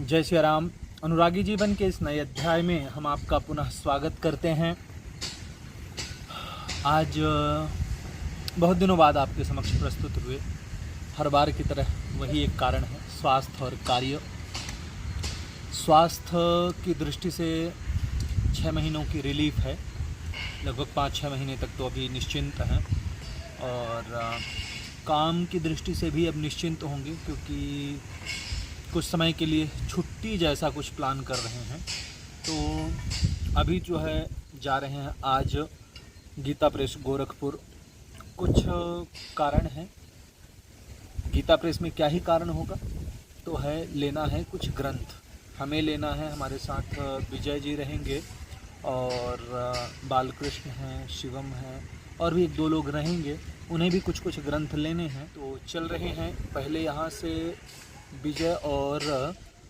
जय श्री राम। अनुरागी जीवन के इस नए अध्याय में हम आपका पुनः स्वागत करते हैं। आज बहुत दिनों बाद आपके समक्ष प्रस्तुत हुए। हर बार की तरह वही एक कारण है, स्वास्थ्य और कार्य। स्वास्थ्य की दृष्टि से 6 महीनों की रिलीफ है, लगभग 5-6 महीने तक तो अभी निश्चिंत हैं, और काम की दृष्टि से भी अब निश्चिंत होंगे, क्योंकि कुछ समय के लिए छुट्टी जैसा कुछ प्लान कर रहे हैं। तो अभी जो है जा रहे हैं आज गीता प्रेस गोरखपुर। कुछ कारण हैं। गीता प्रेस में क्या ही कारण होगा, तो है लेना है कुछ ग्रंथ, हमें लेना है। हमारे साथ विजय जी रहेंगे और बालकृष्ण हैं, शिवम हैं, और भी 1-2 लोग रहेंगे। उन्हें भी कुछ ग्रंथ लेने हैं, तो चल रहे हैं। पहले यहाँ से विजय और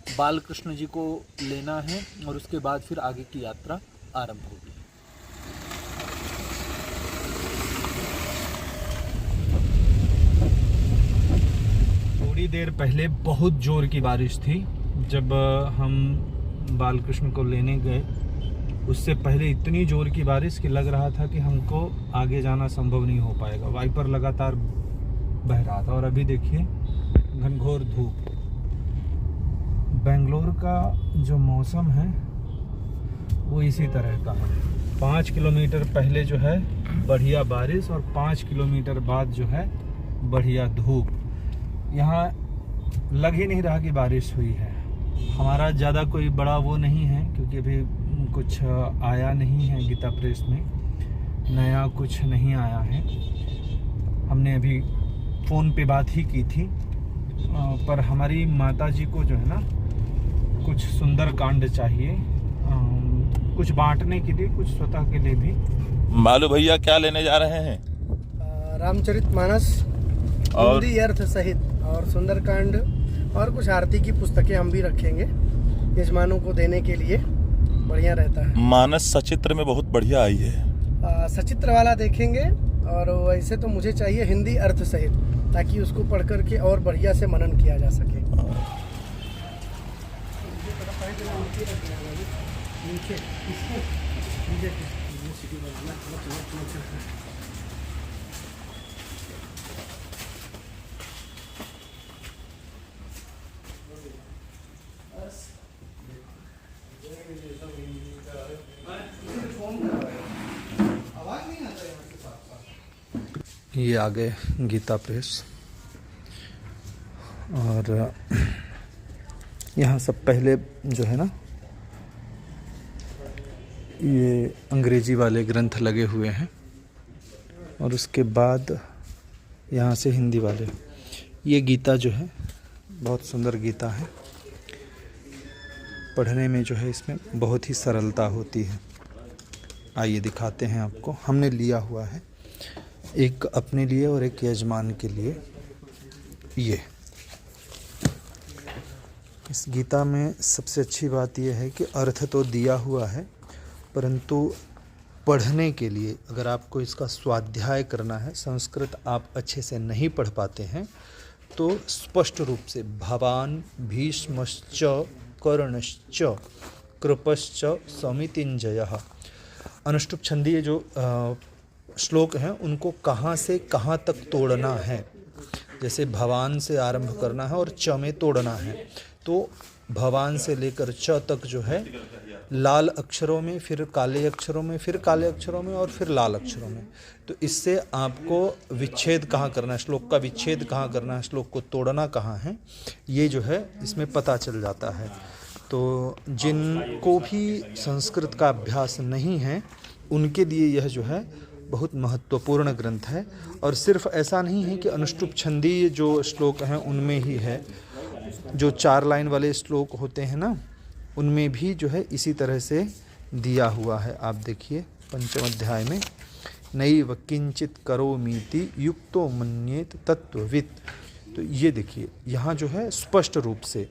बालकृष्ण जी को लेना है और उसके बाद फिर आगे की यात्रा आरंभ होगी। थोड़ी देर पहले बहुत जोर की बारिश थी। जब हम बालकृष्ण को लेने गए, उससे पहले इतनी जोर की बारिश कि लग रहा था कि हमको आगे जाना संभव नहीं हो पाएगा। वाइपर लगातार बह रहा था, और अभी देखिए घनघोर धूप। बेंगलोर का जो मौसम है वो इसी तरह का है। 5 किलोमीटर पहले जो है बढ़िया बारिश, और 5 किलोमीटर बाद जो है बढ़िया धूप। यहाँ लग ही नहीं रहा कि बारिश हुई है। हमारा ज़्यादा कोई बड़ा वो नहीं है, क्योंकि अभी कुछ आया नहीं है गीता प्रेस में, नया कुछ नहीं आया है। हमने अभी फ़ोन पे बात ही की थी, पर हमारी माता जी को जो है ना कुछ सुंदर कांड चाहिए, कुछ बांटने के लिए, कुछ स्वतः के लिए भी। मालू भैया क्या लेने जा रहे हैं? रामचरितमानस और हिंदी अर्थ सहित, और सुंदरकांड, और कुछ आरती की पुस्तकें हम भी रखेंगे यजमानों को देने के लिए। बढ़िया रहता है। मानस सचित्र में बहुत बढ़िया आई है। सचित्र वाला देखेंगे, और वैसे तो मुझे चाहिए हिंदी अर्थ सहित, ताकि उसको पढ़ करके और बढ़िया से मनन किया जा सके। ये आ गए गीता प्रेस, और यहाँ सब पहले जो है ना ये अंग्रेजी वाले ग्रंथ लगे हुए हैं, और उसके बाद यहाँ से हिंदी वाले। ये गीता जो है बहुत सुंदर गीता है, पढ़ने में जो है इसमें बहुत ही सरलता होती है। आइए दिखाते हैं आपको। हमने लिया हुआ है, एक अपने लिए और एक यजमान के लिए। ये इस गीता में सबसे अच्छी बात यह है कि अर्थ तो दिया हुआ है, परंतु पढ़ने के लिए अगर आपको इसका स्वाध्याय करना है, संस्कृत आप अच्छे से नहीं पढ़ पाते हैं, तो स्पष्ट रूप से भवान भीष्मश्च कर्णश्च कृपश्च समितिंजयः, अनुष्टुप छंदीय जो श्लोक हैं उनको कहाँ से कहाँ तक तोड़ना है। जैसे भवान से आरंभ करना है और च में तोड़ना है, तो भवान से लेकर च तक जो है लाल अक्षरों में, फिर काले अक्षरों में, फिर काले अक्षरों में, और फिर लाल अक्षरों में। तो इससे आपको विच्छेद कहाँ करना है, श्लोक का विच्छेद कहाँ करना है, श्लोक को तोड़ना कहाँ है, ये जो है इसमें पता चल जाता है। तो जिनको भी संस्कृत का अभ्यास नहीं है उनके लिए यह जो है बहुत महत्वपूर्ण ग्रंथ है। और सिर्फ ऐसा नहीं है कि अनुष्टुप छंदीय जो श्लोक हैं उनमें ही है, जो 4 लाइन वाले श्लोक होते हैं ना, उनमें भी जो है इसी तरह से दिया हुआ है। आप देखिए 5वें अध्याय में, नैव किंचित करोमीति युक्तो मन्येत तत्त्ववित्। तो ये देखिए यहाँ जो है स्पष्ट रूप से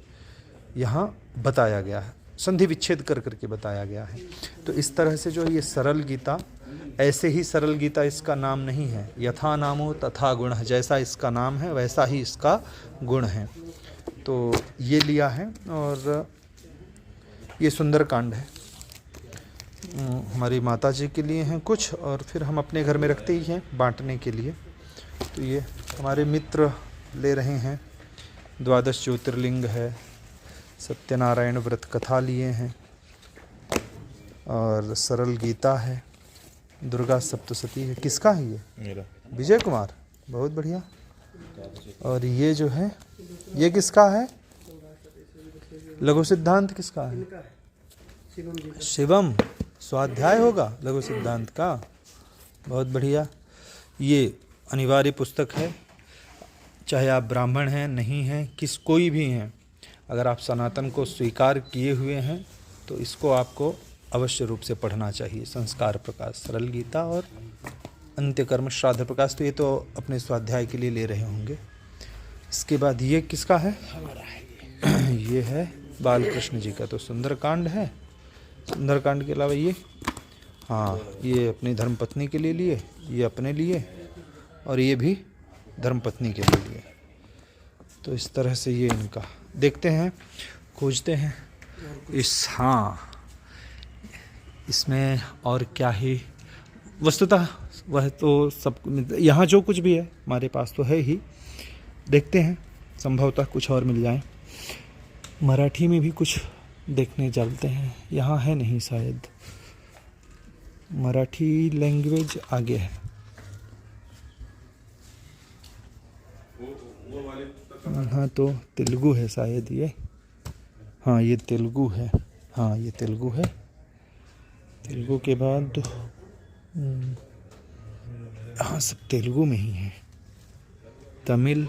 यहाँ बताया गया है, संधि विच्छेद कर करके बताया गया है। तो इस तरह से जो है ये सरल गीता, ऐसे ही सरल गीता इसका नाम नहीं है। यथा नामो तथा गुण, जैसा इसका नाम है वैसा ही इसका गुण है। तो ये लिया है और ये सुंदरकांड है। हमारी माता जी के लिए हैं कुछ, और फिर हम अपने घर में रखते ही हैं बांटने के लिए। तो ये हमारे मित्र ले रहे हैं। 12 ज्योतिर्लिंग है, सत्यनारायण व्रत कथा लिए हैं, और सरल गीता है, दुर्गा सप्तशती है। किसका है ये? मेरा। विजय कुमार, बहुत बढ़िया। और ये जो है ये किसका है? लघु सिद्धांत किसका है? शिवम जी का। शिवम, स्वाध्याय होगा लघु सिद्धांत का, बहुत बढ़िया। ये अनिवार्य पुस्तक है, चाहे आप ब्राह्मण हैं नहीं हैं, कोई भी हैं, अगर आप सनातन को स्वीकार किए हुए हैं तो इसको आपको अवश्य रूप से पढ़ना चाहिए। संस्कार प्रकाश, सरल गीता और अंत्यकर्म श्राद्ध प्रकाश, तो ये तो अपने स्वाध्याय के लिए ले रहे होंगे। इसके बाद ये किसका है? ये है बालकृष्ण जी का, तो सुंदरकांड है। सुंदरकांड के अलावा ये, हाँ, ये अपनी धर्मपत्नी के लिए लिए, ये अपने लिए, और ये भी धर्मपत्नी के लिए। तो इस तरह से ये इनका देखते हैं, खोजते हैं हाँ, इसमें और क्या ही वस्तुतः वह तो सब यहाँ जो कुछ भी है हमारे पास तो है ही। देखते हैं, संभवतः कुछ और मिल जाए। मराठी में भी कुछ देखने चलते हैं, यहाँ है नहीं शायद, मराठी लैंग्वेज आगे है। हाँ, तो तेलुगु है शायद ये। हाँ, ये तेलुगु है। हाँ, ये तेलुगु है। तेलुगु के बाद हाँ, सब तेलुगु में ही है। तमिल,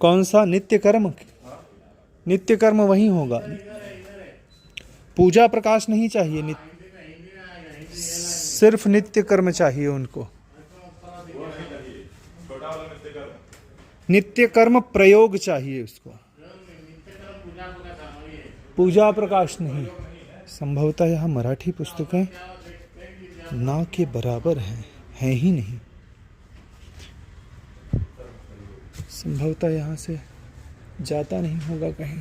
कौन सा? नित्य कर्म। नित्य कर्म वही होगा। पूजा प्रकाश नहीं चाहिए, सिर्फ नित्य कर्म चाहिए उनको। नित्य कर्म प्रयोग चाहिए उसको, पूजा प्रकाश नहीं। संभवतः यह मराठी पुस्तकें ना के बराबर हैं ही नहीं। संभवतः यहाँ से जाता नहीं होगा कहीं।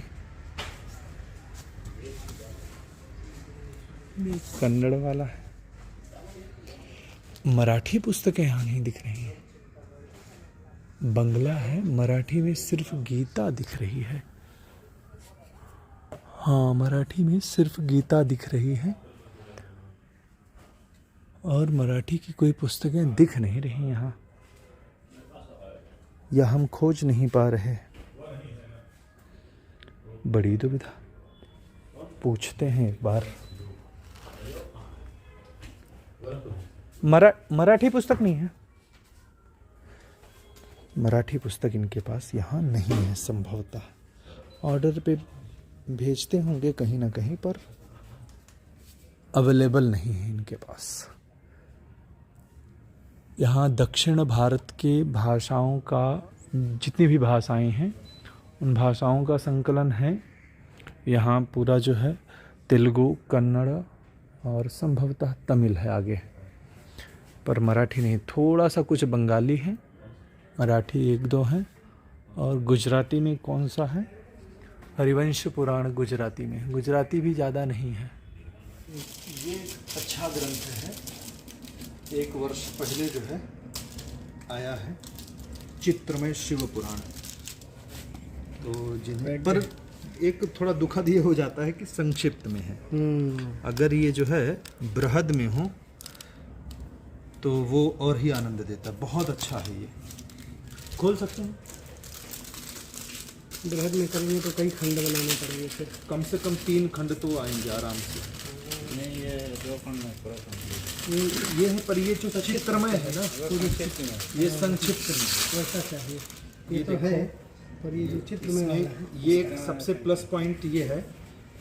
कन्नड़ वाला है। मराठी पुस्तकें यहाँ नहीं दिख रही हैं। बंगला है, मराठी में सिर्फ गीता दिख रही है। हाँ, मराठी में सिर्फ गीता दिख रही है, और मराठी की कोई पुस्तकें दिख नहीं रही यहाँ, या हम खोज नहीं पा रहे। बड़ी दुविधा। पूछते हैं एक बार। मराठी पुस्तक नहीं है। मराठी पुस्तक इनके पास यहाँ नहीं है। संभवतः ऑर्डर पे भेजते होंगे कहीं ना कहीं, पर अवेलेबल नहीं है इनके पास। यहाँ दक्षिण भारत के भाषाओं का, जितनी भी भाषाएं हैं उन भाषाओं का संकलन है। यहाँ पूरा जो है तेलुगु, कन्नड़ और संभवतः तमिल है आगे, पर मराठी नहीं। थोड़ा सा कुछ बंगाली है, मराठी 1-2 है, और गुजराती में कौन सा है? हरिवंश पुराण गुजराती में। गुजराती भी ज़्यादा नहीं है। ये अच्छा ग्रंथ है, 1 वर्ष पहले जो है आया है, चित्रमय शिव पुराण। तो जिन्हें पर एक थोड़ा दुखद ये हो जाता है कि संक्षिप्त में है। अगर ये जो है बृहद में हो तो वो और ही आनंद देता। बहुत अच्छा है ये, खोल सकते हैं। बृहद में करेंगे तो कई खंड बनाने पड़ेंगे, फिर कम से कम 3 खंड तो आएंगे आराम से। नहीं, ये 2 खंड में पूरा ये है, पर ये जो चित्रमय है ना, ये संक्षिप्त में वैसा चाहिए। ये तो है, पर ये जो चित्र में इसमें ये एक सबसे प्लस पॉइंट ये है,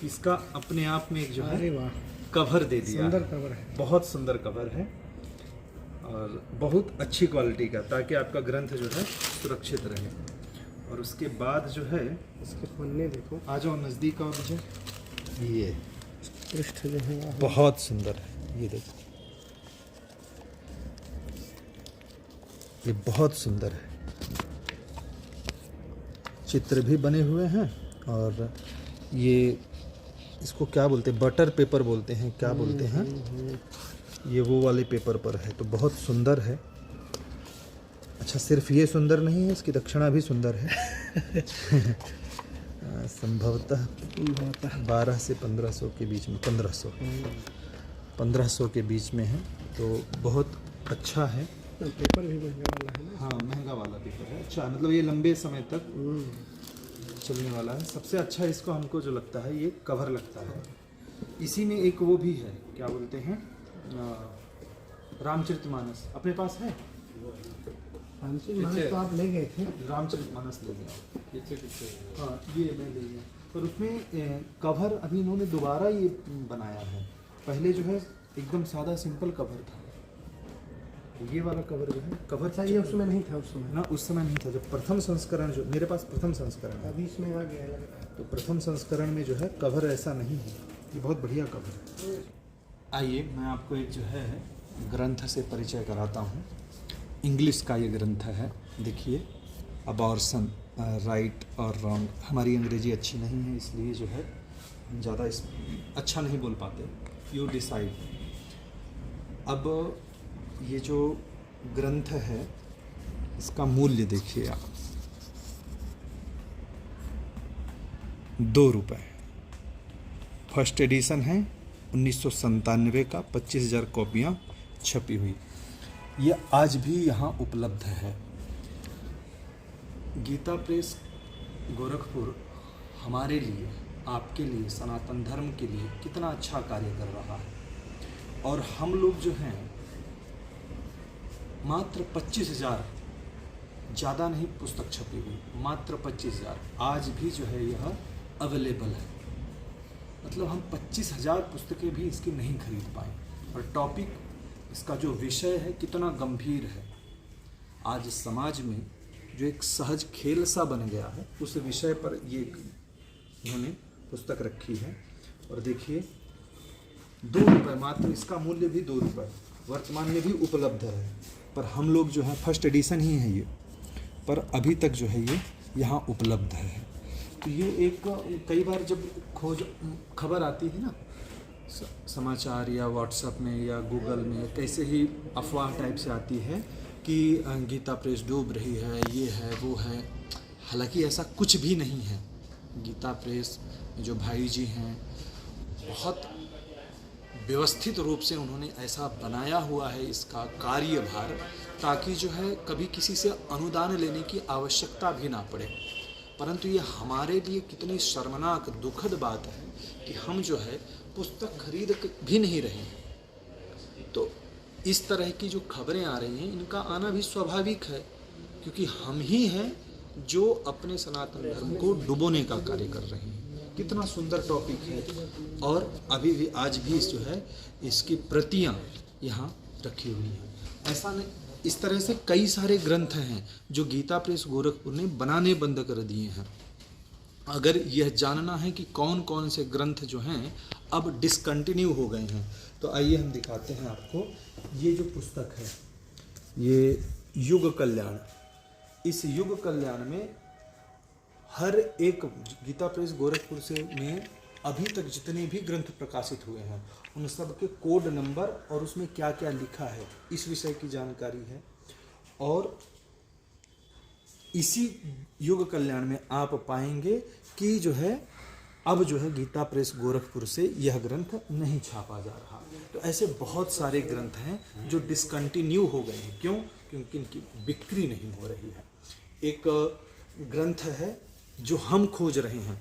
इसका अपने आप में एक जो अरे है वाह, कवर दे दिया। सुंदर कवर है। बहुत सुंदर कवर है और बहुत अच्छी क्वालिटी का, ताकि आपका ग्रंथ जो है सुरक्षित रहे। और उसके बाद जो है इसके पन्ने देखो, आ जाओ नज़दीक और मुझे। ये पृष्ठ जो है बहुत सुंदर है, ये देखो। ये बहुत सुंदर है, चित्र भी बने हुए हैं। और ये इसको क्या बोलते हैं, बटर पेपर बोलते हैं, क्या बोलते हैं, ये वो वाले पेपर पर है। तो बहुत सुंदर है। अच्छा, सिर्फ ये सुंदर नहीं है, इसकी दक्षिणा भी सुंदर है। संभवतः 12 से 1500 के बीच में, 1500 के बीच में है। तो बहुत अच्छा है। पेपर भी महंगा वाला है ना। हाँ, महंगा वाला पेपर है। अच्छा, मतलब ये लंबे समय तक चलने वाला है। सबसे अच्छा इसको हमको जो लगता है, ये कवर लगता है। इसी में एक वो भी है, क्या बोलते हैं, रामचरितमानस अपने पास है। तो आप ले गए थे। रामचरितमानस ले गया। हाँ, ये मैं ले गया। पर उसमें कवर अभी इन्होंने दोबारा ये बनाया है। पहले जो है एकदम सादा सिंपल कवर था। ये वाला कवर जो है, कवर अच्छा, ये उसमें नहीं था उस समय ना, उस समय नहीं था। जब प्रथम संस्करण, जो मेरे पास प्रथम संस्करण है, अभी इसमें आ गया लग रहा है। तो प्रथम संस्करण में जो है कवर ऐसा नहीं है। ये बहुत बढ़िया कवर है। आइए, मैं आपको एक जो है ग्रंथ से परिचय कराता हूँ। इंग्लिश का ये ग्रंथ है। देखिए, अबॉर्शन, राइट और रॉन्ग। हमारी अंग्रेजी अच्छी नहीं है, इसलिए जो है ज़्यादा अच्छा नहीं बोल पाते। You decide. अब ये जो ग्रंथ है, इसका मूल्य देखिए आप, 2 रुपये। फर्स्ट एडिशन है 1997 का, 25,000 कॉपियाँ छपी हुई। ये आज भी यहाँ उपलब्ध है। गीता प्रेस गोरखपुर हमारे लिए, आपके लिए, सनातन धर्म के लिए कितना अच्छा कार्य कर रहा है। और हम लोग जो हैं मात्र 25,000, ज़्यादा नहीं पुस्तक छपी हुई, मात्र 25,000 आज भी जो है यह अवेलेबल है। मतलब हम 25,000 पुस्तकें भी इसकी नहीं खरीद पाए। और टॉपिक, इसका जो विषय है कितना गंभीर है। आज समाज में जो एक सहज खेल सा बन गया है, उस विषय पर ये इन्होंने पुस्तक रखी है। और देखिए, 2 रुपये मात्र, इसका मूल्य भी 2 रुपये वर्तमान में भी उपलब्ध है। पर हम लोग जो है, फर्स्ट एडिशन ही है ये, पर अभी तक जो है ये यहाँ उपलब्ध है। तो ये एक, कई बार जब खबर आती है ना समाचार या व्हाट्सएप में या गूगल में, कैसे ही अफवाह टाइप से आती है कि गीता प्रेस डूब रही है, ये है वो है। हालांकि ऐसा कुछ भी नहीं है। गीता प्रेस जो भाई जी हैं, बहुत व्यवस्थित रूप से उन्होंने ऐसा बनाया हुआ है इसका कार्यभार, ताकि जो है कभी किसी से अनुदान लेने की आवश्यकता भी ना पड़े। परंतु ये हमारे लिए कितनी शर्मनाक, दुखद बात है कि हम जो है पुस्तक खरीद भी नहीं रहे हैं। तो इस तरह की जो खबरें आ रही हैं, इनका आना भी स्वाभाविक है, क्योंकि हम ही हैं जो अपने सनातन धर्म को डुबोने का कार्य कर रहे हैं। कितना सुंदर टॉपिक है। और अभी भी, आज भी जो है इसकी प्रतियां यहाँ रखी हुई हैं। ऐसा नहीं, इस तरह से कई सारे ग्रंथ हैं जो गीता प्रेस गोरखपुर ने बनाने बंद कर दिए हैं। अगर यह जानना है कि कौन कौन से ग्रंथ जो हैं अब डिसकंटिन्यू हो गए हैं, तो आइए हम दिखाते हैं आपको। ये जो पुस्तक है, ये युग कल्याण। इस युग कल्याण में हर एक, गीता प्रेस गोरखपुर से में अभी तक जितने भी ग्रंथ प्रकाशित हुए हैं, उन सब के कोड नंबर और उसमें क्या क्या लिखा है, इस विषय की जानकारी है। और इसी युग कल्याण में आप पाएंगे कि जो है अब जो है गीता प्रेस गोरखपुर से यह ग्रंथ नहीं छापा जा रहा। तो ऐसे बहुत सारे ग्रंथ हैं जो डिसकंटिन्यू हो गए हैं। क्यों? क्योंकि इनकी बिक्री नहीं हो रही है। एक ग्रंथ है जो हम खोज रहे हैं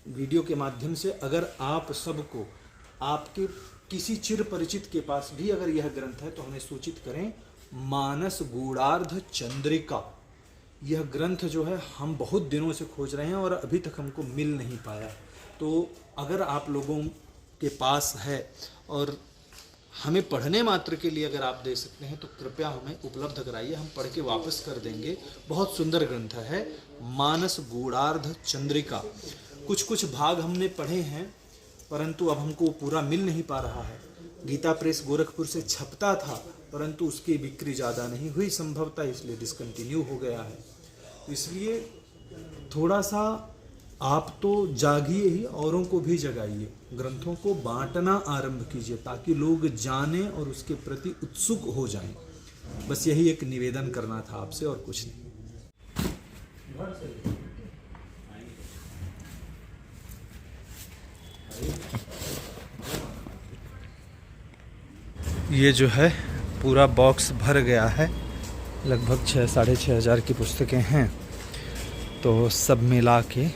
वीडियो के माध्यम से। अगर आप सबको, आपके किसी चिर परिचित के पास भी अगर यह ग्रंथ है तो हमें सूचित करें। मानस गूढ़ार्ध चंद्रिका, यह ग्रंथ जो है हम बहुत दिनों से खोज रहे हैं और अभी तक हमको मिल नहीं पाया। तो अगर आप लोगों के पास है और हमें पढ़ने मात्र के लिए अगर आप दे सकते हैं तो कृपया हमें उपलब्ध कराइए, हम पढ़ के वापस कर देंगे। बहुत सुंदर ग्रंथ है मानस गूढ़ार्ध चंद्रिका। कुछ कुछ भाग हमने पढ़े हैं, परंतु अब हमको पूरा मिल नहीं पा रहा है। गीता प्रेस गोरखपुर से छपता था, परंतु उसकी बिक्री ज़्यादा नहीं हुई संभवतः, इसलिए डिसकंटिन्यू हो गया है। इसलिए थोड़ा सा आप तो जागिए ही, औरों को भी जगाइए, ग्रंथों को बांटना आरंभ कीजिए ताकि लोग जानें और उसके प्रति उत्सुक हो जाएं। बस यही एक निवेदन करना था आपसे और कुछ नहीं। ये जो है पूरा बॉक्स भर गया है, लगभग 6-6.5 हज़ार की पुस्तकें हैं, तो सब मिला के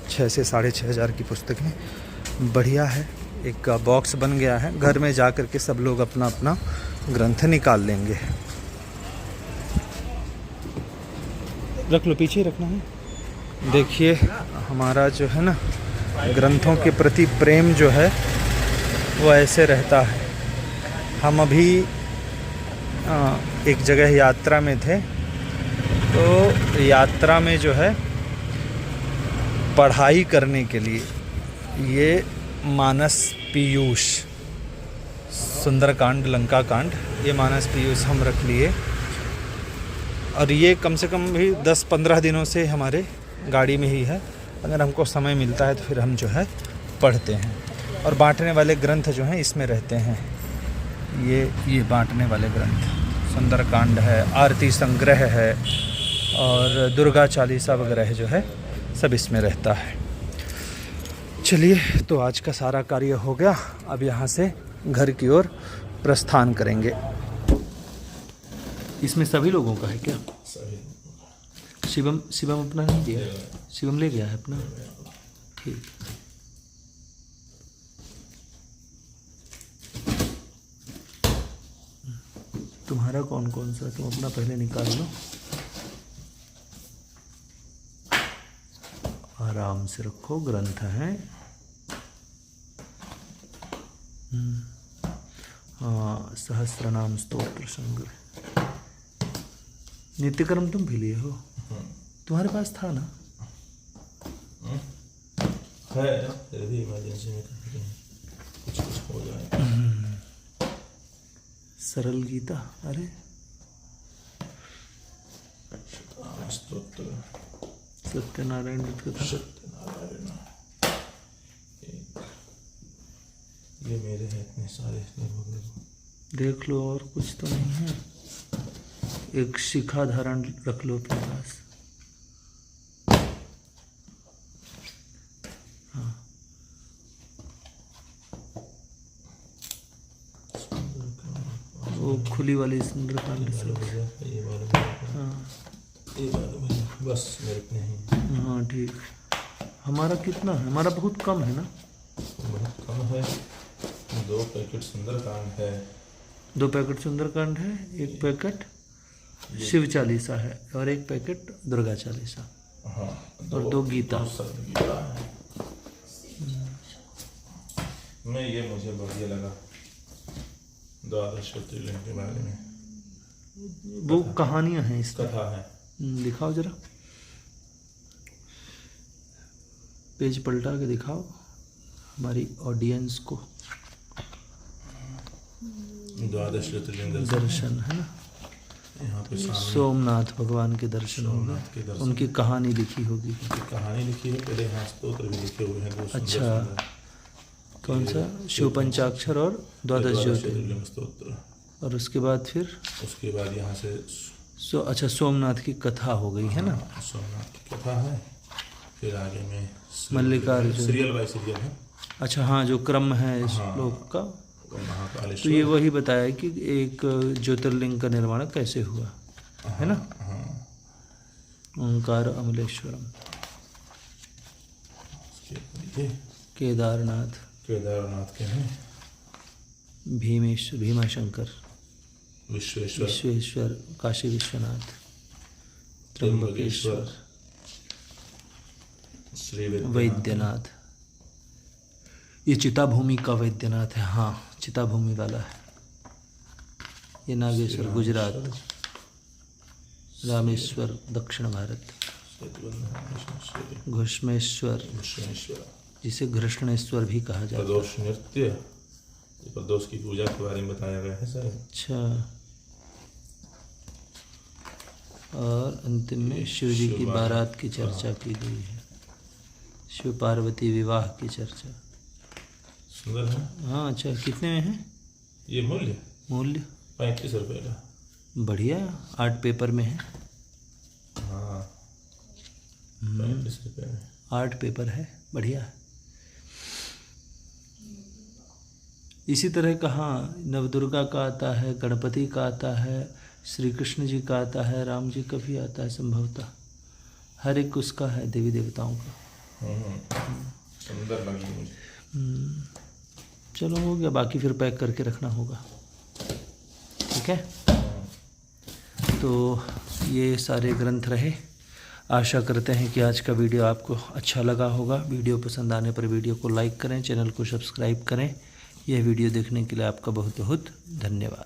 6 से 6.5 हज़ार की पुस्तकें। बढ़िया है, एक बॉक्स बन गया है। घर में जा कर के सब लोग अपना अपना ग्रंथ निकाल लेंगे। रख लो, पीछे ही रखना है। देखिए हमारा जो है ना ग्रंथों के प्रति प्रेम जो है वो ऐसे रहता है। हम अभी एक जगह यात्रा में थे, तो यात्रा में जो है पढ़ाई करने के लिए ये मानस पीयूष, सुंदरकांड, लंका कांड, ये मानस पीयूष हम रख लिए और ये कम से कम भी 10-15 दिनों से हमारे गाड़ी में ही है। अगर हमको समय मिलता है तो फिर हम जो है पढ़ते हैं। और बांटने वाले ग्रंथ जो हैं इसमें रहते हैं। ये बांटने वाले ग्रंथ सुंदरकांड है, आरती संग्रह है और दुर्गा चालीसा वगैरह जो है सब इसमें रहता है। चलिए, तो आज का सारा कार्य हो गया। अब यहाँ से घर की ओर प्रस्थान करेंगे। इसमें सभी लोगों का है क्या? शिवम अपना नहीं दिया? शिवम ले गया है अपना? ठीक। तुम्हारा कौन कौन सा? तुम अपना पहले निकाल लो, आराम से रखो। ग्रंथ है, हाँ, सहस्रनाम स्तोत्र संग्रह। नित्यकर्म तुम भी लिए हो? तुम्हारे पास था ना? है, फिर भी इमरजेंसी में कुछ हो जाए। सरल गीता, अरे स्तोत्र, सत्यनारायण कथा, सत्यनारायण, ये मेरे हैं इतने सारे। देख लो, और कुछ तो नहीं है। एक शिखा धारण रख लो अपने पास। हाँ, वो खुली वाली सुंदरकांड से। हाँ बस मेरे इतने ही। हाँ ठीक। हमारा कितना है? हमारा बहुत कम है ना? बहुत कम है। 2 पैकेट सुंदरकांड है। 2 पैकेट सुंदरकांड है, 1 पैकेट शिव चालीसा है और 1 पैकेट दुर्गा चालीसा। हाँ, और 2 गीता। गीता है। मैं ये मुझे बढ़िया लगा, द्वादश ज्योतिर्लिंग के बारे में। वो कहानियां हैं, इसका कथा है। दिखाओ जरा, पेज पलटा के दिखाओ हमारी ऑडियंस को। द्वादश ज्योतिर्लिंग दर्शन है ना, यहाँ पे सामने सोमनाथ भगवान के दर्शन होंगे, के दर्शन। उनकी कहानी लिखी होगी। कहानी लिखी है, पहले यहाँ स्तोत्र भी लिखे हुए हैं। 2 सुंदर अच्छा, सुंदर। कौन सा? शिव पंचाक्षर और द्वादश ज्योतिर्लिंग। स्तोत्र। और उसके बाद फिर उसके बाद यहाँ से अच्छा, सोमनाथ की कथा हो गई है ना? सोमनाथ की कथा है। फिर आगे में मल्लिकार्जुन, सीरियल बाय सीरियल है। अच्छा हाँ, जो क्रम है श्लोक का। तो महाकालेश्वर। ये वही बताया कि एक ज्योतिर्लिंग का निर्माण कैसे हुआ, है ना? ओंकार अमलेश्वरम, केदारनाथ, केदारनाथ के हैं, भीमाशंकर, विश्वेश्वर, विश्वेश्वर, काशी विश्वनाथ, त्र्यंबकेश्वर, श्री वैद्यनाथ। ये चिताभूमि का वैद्यनाथ है। हाँ, चिताभूमि वाला है। ये नागेश्वर गुजरात, रामेश्वर दक्षिण भारत, घुष्मेश्वर, जिसे घृष्णेश्वर भी कहा जाता है। प्रदोष नृत्य, प्रदोष की पूजा के बारे में बताया गया है सर। अच्छा, और अंतिम में शिव जी की बारात की चर्चा की गई है, शिव पार्वती विवाह की चर्चा। सुंदर है। हाँ अच्छा, कितने में है ये मूल्य मूल्य? 35 रुपये का। बढ़िया, 8 पेपर में है। हाँ 35 रुपये में 8 पेपर है, बढ़िया है। इसी तरह का हाँ नवदुर्गा का आता है, गणपति का आता है, श्री कृष्ण जी का आता है, राम जी का भी आता है संभवतः, हर एक उसका है देवी देवताओं का। सुंदर लगी मुझे। चलो हो गया, बाकी फिर पैक करके रखना होगा, ठीक है। तो ये सारे ग्रंथ रहे। आशा करते हैं कि आज का वीडियो आपको अच्छा लगा होगा। वीडियो पसंद आने पर वीडियो को लाइक करें, चैनल को सब्सक्राइब करें। यह वीडियो देखने के लिए आपका बहुत बहुत धन्यवाद।